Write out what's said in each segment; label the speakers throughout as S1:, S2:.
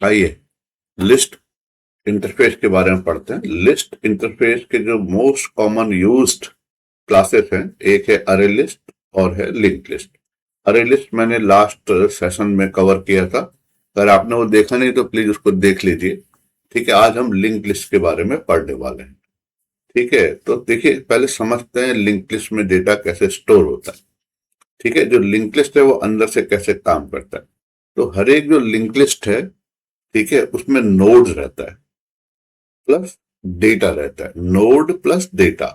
S1: आइए list interface के बारे में पढ़ते हैं। लिस्ट इंटरफेस के जो मोस्ट कॉमन यूज्ड क्लासेस हैं, एक है अरे लिस्ट और है लिंक लिस्ट। अरे लिस्ट मैंने लास्ट सेशन में कवर किया था, अगर आपने वो देखा नहीं तो प्लीज उसको देख लीजिए। ठीक है, आज हम लिंक लिस्ट के बारे में पढ़ने वाले हैं। ठीक है, तो देखिए पहले समझते हैं लिंक लिस्ट में डेटा कैसे स्टोर होता है। ठीक है, जो लिंक लिस्ट है वो अंदर से कैसे काम करता है। तो हर एक जो लिंक लिस्ट है, ठीक है, उसमें नोड्स रहता है प्लस डेटा रहता है। Node plus data.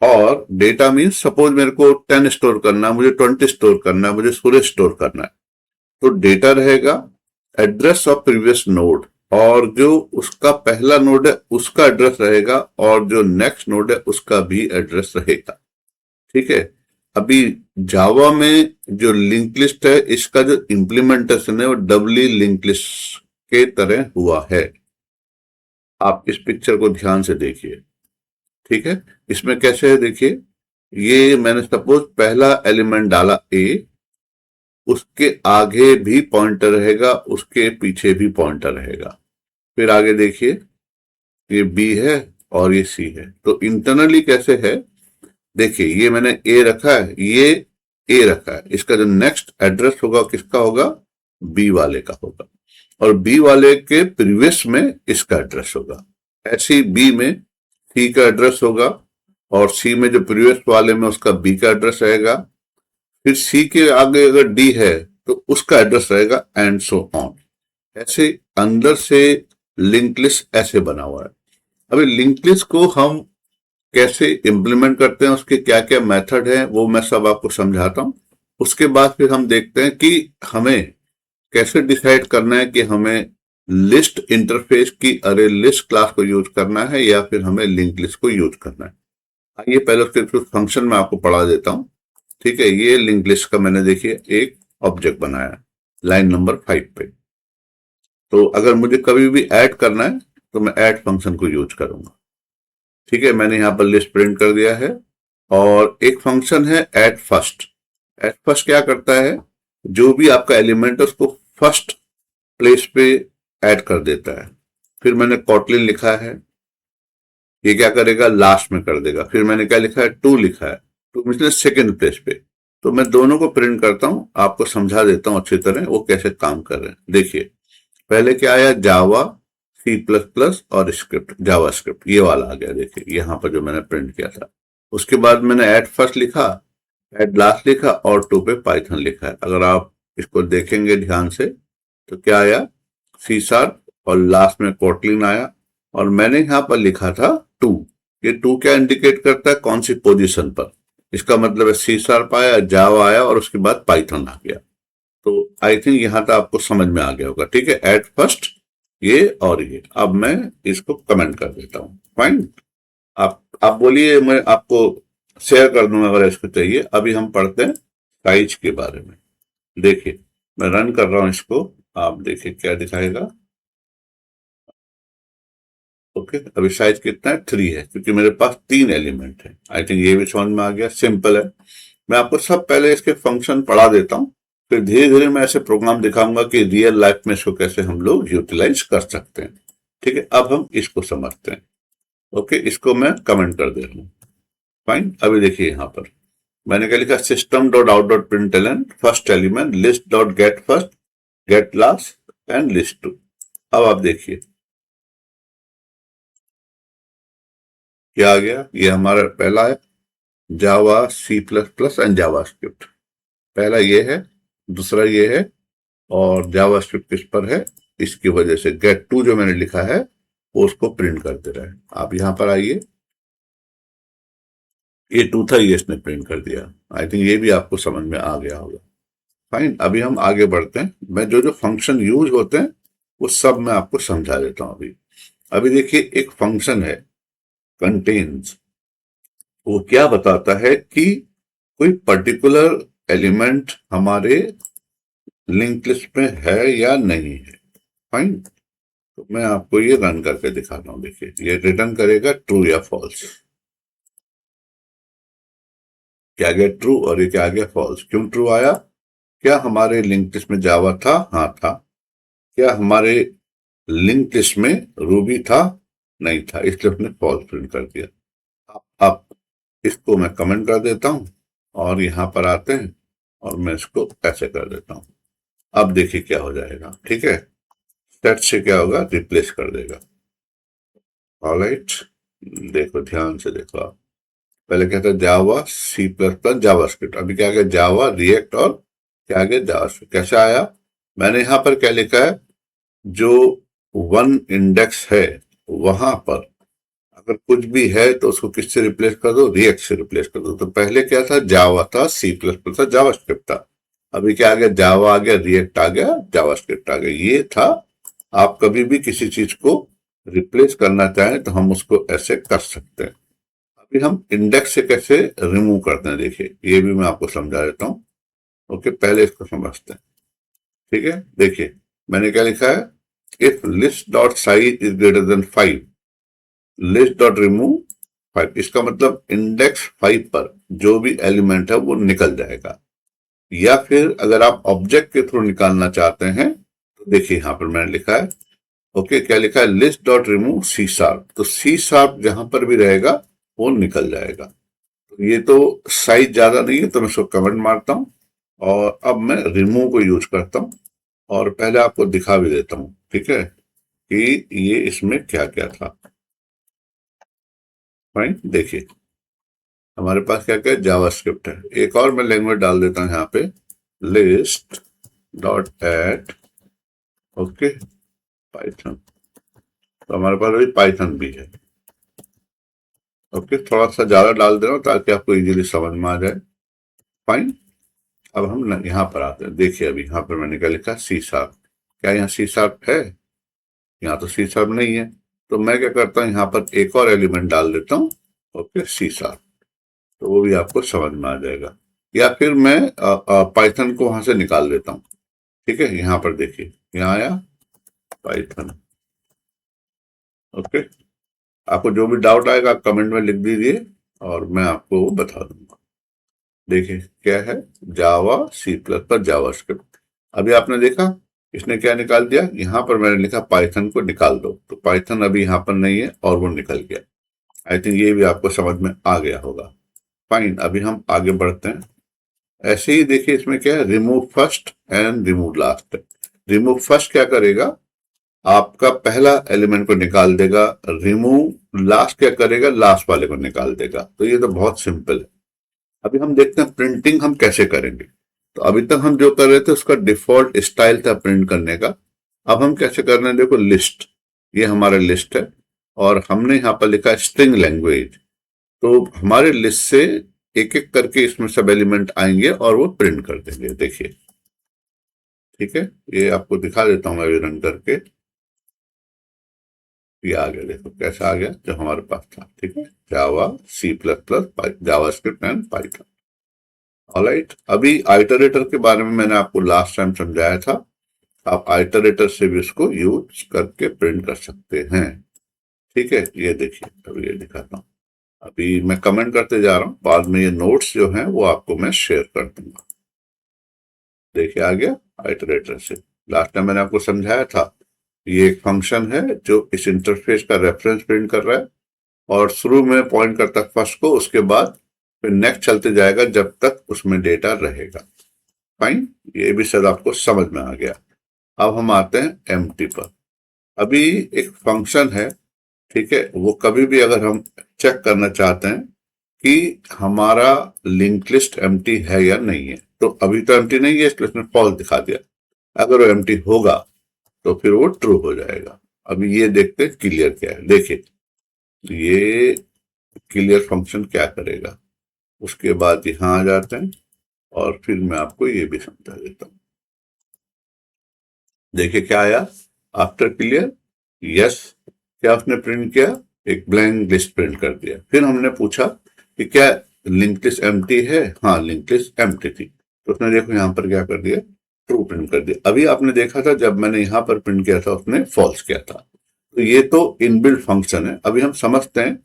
S1: और डेटा मीन्स सपोज मेरे को 10 स्टोर करना है, मुझे 20 स्टोर करना है, मुझे 16 स्टोर करना है। तो डेटा रहेगा एड्रेस ऑफ प्रीवियस नोड, और जो उसका पहला नोड है उसका एड्रेस रहेगा, और जो नेक्स्ट नोड है उसका भी एड्रेस रहेगा। ठीक है, अभी जावा में जो लिंक लिस्ट है इसका जो इंप्लीमेंटेशन है वो डबली लिंक लिस्ट के तरह हुआ है। आप इस पिक्चर को ध्यान से देखिए। ठीक है, इसमें कैसे है देखिए, ये मैंने सपोज पहला एलिमेंट डाला ए, उसके आगे भी पॉइंटर रहेगा, उसके पीछे भी पॉइंटर रहेगा। फिर आगे देखिए, ये बी है और ये सी है। तो इंटरनली कैसे है देखिए, ये मैंने ए रखा है, ये ए रखा है, इसका जो नेक्स्ट एड्रेस होगा किसका होगा, बी वाले का होगा, और बी वाले के प्रीवियस में इसका एड्रेस होगा। ऐसे ही बी में सी का एड्रेस होगा, और सी में जो प्रीवियस वाले में उसका बी का एड्रेस रहेगा। फिर सी के आगे अगर डी है तो उसका एड्रेस रहेगा, एंड सो ऑन। ऐसे अंदर से लिंक लिस्ट ऐसे बना हुआ है। अभी लिंक लिस्ट को हम कैसे इंप्लीमेंट करते हैं, उसके क्या क्या मेथड है, वो मैं सब आपको समझाता हूं। उसके बाद फिर हम देखते हैं कि हमें कैसे डिसाइड करना है कि हमें लिस्ट इंटरफेस की अरे लिस्ट क्लास को यूज करना है या फिर हमें लिंक लिस्ट को यूज करना है। आइए पहले उसके कुछ फंक्शन में आपको पढ़ा देता हूं। ठीक है, ये लिंक लिस्ट का मैंने देखिए एक ऑब्जेक्ट बनाया लाइन नंबर 5 पे। तो अगर मुझे कभी भी ऐड करना है तो मैं ऐड फंक्शन को यूज करूंगा। ठीक है, मैंने यहां पर लिस्ट प्रिंट कर दिया है। और एक फंक्शन है ऐड फर्स्ट। ऐड फर्स्ट क्या करता है, जो भी आपका एलिमेंट है उसको फर्स्ट प्लेस पे ऐड कर देता है। फिर मैंने कॉटलिन लिखा है, ये क्या करेगा, लास्ट में कर देगा। फिर मैंने क्या लिखा है, टू लिखा है, टू मतलब सेकेंड प्लेस पे। तो मैं दोनों को प्रिंट करता हूं, आपको समझा देता हूं अच्छी तरह वो कैसे काम कर रहे हैं। देखिए पहले क्या आया, जावा सी प्लस प्लस और स्क्रिप्ट, जावा स्क्रिप्ट ये वाला आ गया। देखिए यहां पर जो मैंने प्रिंट किया था। उसके बाद मैंने ऐड फर्स्ट लिखा, ऐड लास्ट लिखा, और टू पे पाइथन लिखा है। अगर आप इसको देखेंगे ध्यान से तो क्या आया, सी शार्प, और लास्ट में कोटलिन आया, और मैंने यहां पर लिखा था टू। ये टू क्या इंडिकेट करता है, कौन सी पोजीशन पर। इसका मतलब है सी शार्प आया, जावा आया, और उसके बाद पाइथन आ गया। तो आई थिंक यहां तक आपको समझ में आ गया होगा। ठीक है, एट फर्स्ट ये और ये। अब मैं इसको कमेंट कर देता हूं। फाइन, आप बोलिए, मैं आपको शेयर कर दूंगा अगर इसको चाहिए। अभी हम पढ़ते हैं साइज के बारे में। देखिए मैं रन कर रहा हूं इसको, आप देखिए क्या दिखाएगा। ओके, अभी साइज कितना है, 3 है, क्योंकि मेरे पास 3 एलिमेंट है। आई थिंक ये भी समझ में आ गया, सिंपल है। मैं आपको सब पहले इसके फंक्शन पढ़ा देता हूं, फिर धीरे धीरे मैं ऐसे प्रोग्राम दिखाऊंगा कि रियल लाइफ में इसको कैसे हम लोग यूटिलाइज कर सकते हैं। ठीक है, अब हम इसको समझते हैं। ओके, इसको मैं कमेंट कर दे रहा हूं। फाइन, अभी देखिए यहां पर मैंने क्या लिखा, system dot out dot println first element list dot get first get last and list two. अब आप देखिए क्या आ गया, ये हमारा पहला है Java C plus plus and JavaScript. पहला ये है, दूसरा ये है, और जावा स्क्रिप्ट किस पर है, इसकी वजह से गेट टू जो मैंने लिखा है वो उसको प्रिंट कर दे रहा है। आप यहां पर आइए, ये टू था, ये इसने प्रिंट कर दिया। आई थिंक ये भी आपको समझ में आ गया होगा। फाइन, अभी हम आगे बढ़ते हैं। मैं जो जो फंक्शन यूज होते हैं वो सब मैं आपको समझा देता हूं। अभी अभी देखिए एक फंक्शन है कंटेन्स। वो क्या बताता है कि कोई पर्टिकुलर एलिमेंट हमारे लिंक लिस्ट में है या नहीं है। फाइन, तो मैं आपको ये रन करके दिखाता हूं। देखिए ये रिटर्न करेगा ट्रू या फॉल्स। क्या गया, ट्रू, और ये क्या आ गया, फॉल्स। क्यों ट्रू आया, क्या हमारे लिंक लिस्ट में जावा था, हाँ था। क्या हमारे लिंक लिस्ट में रूबी था नहीं था, इसलिए उसने फॉल्स प्रिंट कर दिया। अब इसको मैं कमेंट कर देता हूं और यहां पर आते हैं और मैं इसको ऐसे कर देता हूं। अब देखिए क्या हो जाएगा, ठीक है। सेट से क्या होगा, रिप्लेस कर देगा। ऑलराइट, देखो ध्यान से देखो आप, पहले क्या था जावा सी प्लस प्लस जावास्क्रिप्ट, अभी क्या आ गया जावा रिएक्ट और क्या आ गया जावास्क्रिप्ट। कैसे आया, मैंने यहां पर क्या लिखा है, जो वन इंडेक्स है वहां पर अगर कुछ भी है तो उसको किससे रिप्लेस कर दो, रिएक्ट से रिप्लेस कर दो। तो पहले क्या था, जावा था, सी प्लस प्लस था, जावास्क्रिप्ट था। अभी क्या आ गया, जावा आ गया, रिएक्ट आ गया, जावास्क्रिप्ट आ गया। ये था, आप कभी भी किसी चीज को रिप्लेस करना चाहें तो हम उसको ऐसे कर सकते हैं। अभी हम इंडेक्स से कैसे रिमूव करते हैं, देखिए ये भी मैं आपको समझा देता हूँ। ओके, पहले इसको समझते हैं, ठीक है। देखिए मैंने क्या लिखा है, if list dot size is greater than 5, list dot remove 5। इसका मतलब इंडेक्स 5 पर जो भी एलिमेंट है वो निकल जाएगा। या फिर अगर आप ऑब्जेक्ट के थ्रू निकालना चाहते हैं तो देखिए यहां पर मैंने लिखा है, ओके क्या लिखा है, list dot remove C sharp. तो सी शार्प जहां पर भी रहेगा वो निकल जाएगा। तो ये तो साइज ज्यादा नहीं है तो मैं इसको कमेंट मारता हूं और अब मैं रिमूव को यूज करता हूं और पहले आपको दिखा भी देता हूं, ठीक है, कि ये इसमें क्या क्या था। फाइन, देखिए हमारे पास क्या क्या जावास्क्रिप्ट है। एक और मैं लैंग्वेज डाल देता हूं यहाँ पे, list dot at, okay Python. तो हमारे पास अभी पाइथन भी है। ओके, थोड़ा सा ज्यादा डाल दे रहा हूं ताकि आपको इजीली समझ में आ जाए। फाइन, अब हम यहाँ पर आते हैं। देखिए अभी यहाँ पर मैंने क्या लिखा, सी शार्प। क्या यहाँ सी शार्प है, यहाँ तो सी शार्प नहीं है। तो मैं क्या करता हूँ, यहाँ पर एक और एलिमेंट डाल देता हूँ, ओके सी शार्प। तो वो भी आपको समझ में आ जाएगा। या फिर मैं पाइथन को वहां से निकाल देता हूँ, ठीक है। यहाँ पर देखिए, यहाँ आया पाइथन, ओके। आपको जो भी डाउट आएगा आप कमेंट में लिख दीजिए और मैं आपको वो बता दूंगा। देखिए क्या है, जावा सी प्लस पर जावास्क्रिप्ट। अभी आपने देखा इसने क्या निकाल दिया, यहां पर मैंने लिखा पाइथन को निकाल दो, तो पाइथन अभी यहां पर नहीं है और वो निकल गया। आई थिंक ये भी आपको समझ में आ गया होगा। फाइन, अभी हम आगे बढ़ते हैं। ऐसे ही देखिए इसमें क्या है, remove first and remove last. Remove first क्या करेगा, आपका पहला एलिमेंट को निकाल देगा। रिमूव लास्ट क्या करेगा, लास्ट वाले को निकाल देगा। तो ये तो बहुत सिंपल है। अभी हम देखते हैं प्रिंटिंग हम कैसे करेंगे। तो अभी तक हम जो कर रहे थे उसका डिफॉल्ट स्टाइल था प्रिंट करने का। अब हम कैसे कर रहे हैं, देखो लिस्ट, ये हमारा लिस्ट है और हमने यहाँ पर लिखा है स्ट्रिंग लैंग्वेज। तो हमारे लिस्ट से एक एक करके इसमें सब एलिमेंट आएंगे और वो प्रिंट कर देंगे। देखिए ठीक है, ये आपको दिखा देता हूं मैं अभी रन करके। ये आ गया, देखो कैसा आ गया जो हमारे पास था, ठीक है। Java C plus plus JavaScript and Python. Alright, अभी आइटरेटर के बारे में मैंने आपको लास्ट टाइम समझाया था। आप आइटरेटर से भी इसको यूज करके प्रिंट कर सकते हैं, ठीक है। ये देखिए अभी ये दिखाता हूँ। अभी मैं कमेंट करते जा रहा हूँ, बाद में ये नोट्स जो हैं वो आपको मैं शेयर कर दूंगा। देखिए आ गया आइटरेटर से। लास्ट टाइम मैंने आपको समझाया था, ये एक फंक्शन है जो इस इंटरफेस का रेफरेंस प्रिंट कर रहा है और शुरू में पॉइंट करता है फर्स्ट को, उसके बाद फिर नेक्स्ट चलते जाएगा जब तक उसमें डेटा रहेगा। फाइन, ये भी शायद आपको समझ में आ गया। अब हम आते हैं एम्प्टी पर। अभी एक फंक्शन है, ठीक है, वो कभी भी अगर हम चेक करना चाहते हैं कि हमारा लिंक लिस्ट एम्प्टी है या नहीं है, तो अभी तो एम्प्टी नहीं है इसलिए उसने फॉल्स दिखा दिया। अगर वो एम्प्टी होगा तो फिर वो ट्रू हो जाएगा। अभी ये देखते हैं क्लियर क्या है। देखिए ये क्लियर फंक्शन क्या करेगा, उसके बाद यहां आ जाते हैं और फिर मैं आपको ये भी समझा देता हूं। देखिए क्या आया आफ्टर क्लियर, यस, क्या उसने प्रिंट किया, एक ब्लैंक लिस्ट प्रिंट कर दिया। फिर हमने पूछा कि क्या लिंक लिस्ट एम्प्टी है, हाँ लिंक लिस्ट एम्प्टी थी, तो उसने देखो यहां पर क्या कर दिया, ट्रू प्रिंट कर दिया। अभी आपने देखा था जब मैंने यहां पर प्रिंट किया था उसने फॉल्स किया था। तो ये तो इनबिल्ट फंक्शन है। अभी हम समझते हैं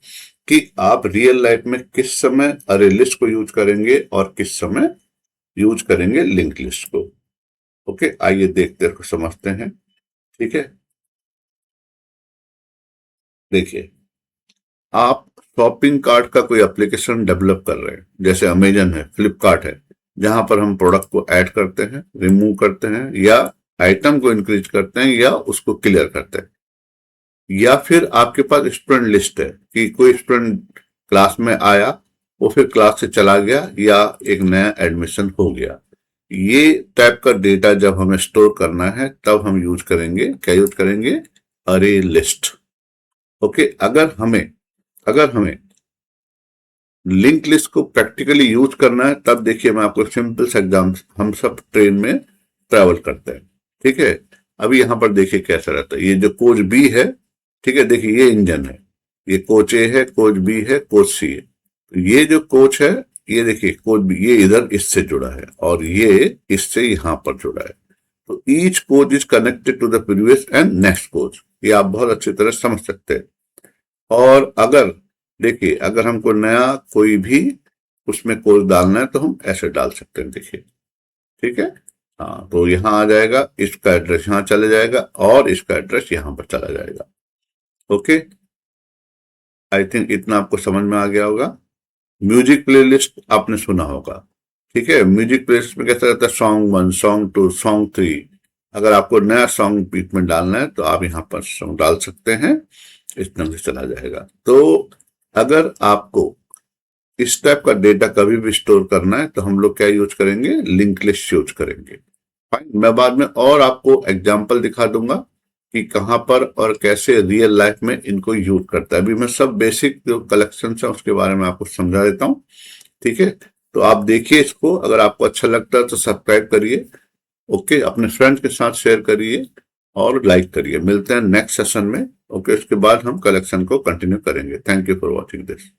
S1: कि आप रियल लाइफ में किस समय अरे लिस्ट को यूज करेंगे और किस समय यूज करेंगे लिंक लिस्ट को। ओके, आइए देखते हैं, समझते हैं, ठीक है। देखिए, आप शॉपिंग कार्ट का कोई एप्लीकेशन डेवलप कर रहे हैं, जैसे अमेजन है, फ्लिपकार्ट है, जहां पर हम प्रोडक्ट को ऐड करते हैं, रिमूव करते हैं, या आइटम को इंक्रीज करते हैं, या उसको क्लियर करते हैं। या फिर आपके पास स्टूडेंट लिस्ट है कि कोई स्टूडेंट क्लास में आया, वो फिर क्लास से चला गया, या एक नया एडमिशन हो गया। ये टाइप का डेटा जब हमें स्टोर करना है तब हम यूज करेंगे, क्या यूज करेंगे, अरे लिस्ट। ओके, अगर हमें लिंक लिस्ट को प्रैक्टिकली यूज करना है, तब देखिए मैं आपको सिंपल सा एग्जाम, हम सब ट्रेन में ट्रैवल करते हैं, ठीक है। अभी यहां पर देखिए कैसा रहता है, ये जो कोच बी है, ठीक है, देखिए ये इंजन है, ये कोच ए है, कोच बी है, कोच सी है। तो ये जो कोच है, ये देखिए कोच बी, ये इधर इससे जुड़ा है, और ये इससे यहां पर जुड़ा है। तो each coach is connected to the previous and next coach, ये आप बहुत अच्छी तरह समझ सकते हैं। और अगर देखिए, अगर हमको नया कोई भी उसमें कोड डालना है तो हम ऐसे डाल सकते हैं, देखिए, ठीक है। हाँ, तो यहां आ जाएगा, इसका एड्रेस यहां चला जाएगा, और इसका एड्रेस यहां पर चला जाएगा। ओके, आई थिंक इतना आपको समझ में आ गया होगा। म्यूजिक प्लेलिस्ट आपने सुना होगा, ठीक है। म्यूजिक प्लेलिस्ट में कैसा रहता है, सॉन्ग 1, सॉन्ग 2, सॉन्ग 3। अगर आपको नया सॉन्ग बीट में डालना है तो आप यहाँ पर सॉन्ग डाल सकते हैं, इस ढंग से चला जाएगा। तो अगर आपको इस टाइप का डेटा कभी भी स्टोर करना है तो हम लोग क्या यूज करेंगे, लिंक लिस्ट यूज करेंगे। फाइन, मैं बाद में और आपको एग्जाम्पल दिखा दूंगा कि कहां पर और कैसे रियल लाइफ में इनको यूज करता है। अभी मैं सब बेसिक जो कलेक्शन है उसके बारे में आपको समझा देता हूँ, ठीक है। तो आप देखिए इसको, अगर आपको अच्छा लगता है तो सब्सक्राइब करिए, ओके, अपने फ्रेंड्स के साथ शेयर करिए और लाइक करिए। मिलते हैं नेक्स्ट सेशन में, ओके। उसके बाद हम कलेक्शन को कंटिन्यू करेंगे। Thank you for watching this.